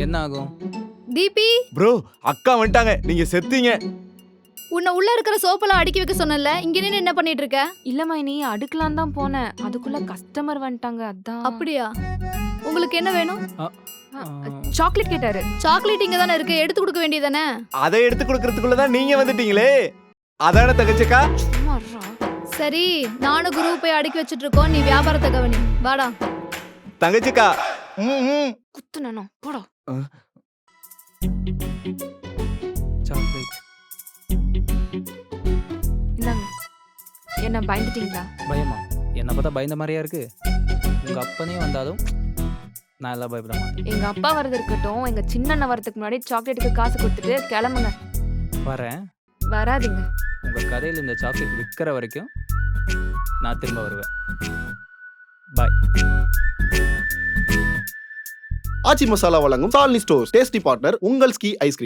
என்ன ஆகும்? தீபி, ப்ரோ அக்கா வந்துட்டாங்க, நீங்க செத்தீங்க. உன்னை உள்ள இருக்கிற சோப்பெல்லாம் அடுக்கி வைக்க சொன்னல, இங்க நின்னு என்ன பண்ணிட்டு இருக்க? இல்ல மைனி, அடுக்கலாம் தான் போனேன். அதுக்குள்ள கஸ்டமர் வந்துட்டாங்க, அதான். அப்படியா? உங்களுக்கு என்ன வேணும்? சாக்லேட் கேட்டாரு. சாக்லேட் இங்க தானே இருக்கு, எடுத்து கொடுக்க வேண்டியதானே? அதை எடுத்து கொடுக்கறதுக்குள்ளதான் நீங்க வந்துட்டீங்களே. அதான தங்கச்சிக்கா? சும்மா இருடா. சரி, நானும் குரு போய் அடுக்கி வச்சிட்டு இருக்கோம், நீ வியாபாரத்தை கவனி. வாடா. தங்கச்சிக்கா. குத்துனேனோ, போடா. சாக்லேட். இந்தாங்க. என்ன பயந்துட்டீங்களா? பயமா? என்ன பார்த்தா பயந்த மாதிரியா இருக்கு. உங்க அப்பனே வந்தாலும் நான் எல்லாம் பயப்பட மாட்டேன். எங்க அப்பா வரது இருக்கட்டும், எங்க சின்ன அண்ணன் வரதுக்கு முன்னாடி சாக்லேட்டுக்கு காசு கொடுத்துட்டு கிளம்புங்க. வரேன். வராதீங்க. உங்க கடையில் இந்த சாக்லேட் விற்கிற வரைக்கும் நான் திரும்ப வருவேன். பாய். ஆச்சி மசாலா வழங்கும் சாலினி ஸ்டோர்ஸ் டேஸ்டி பார்ட்னர் உங்கள் ஸ்கி ஐஸ்கிரீம்.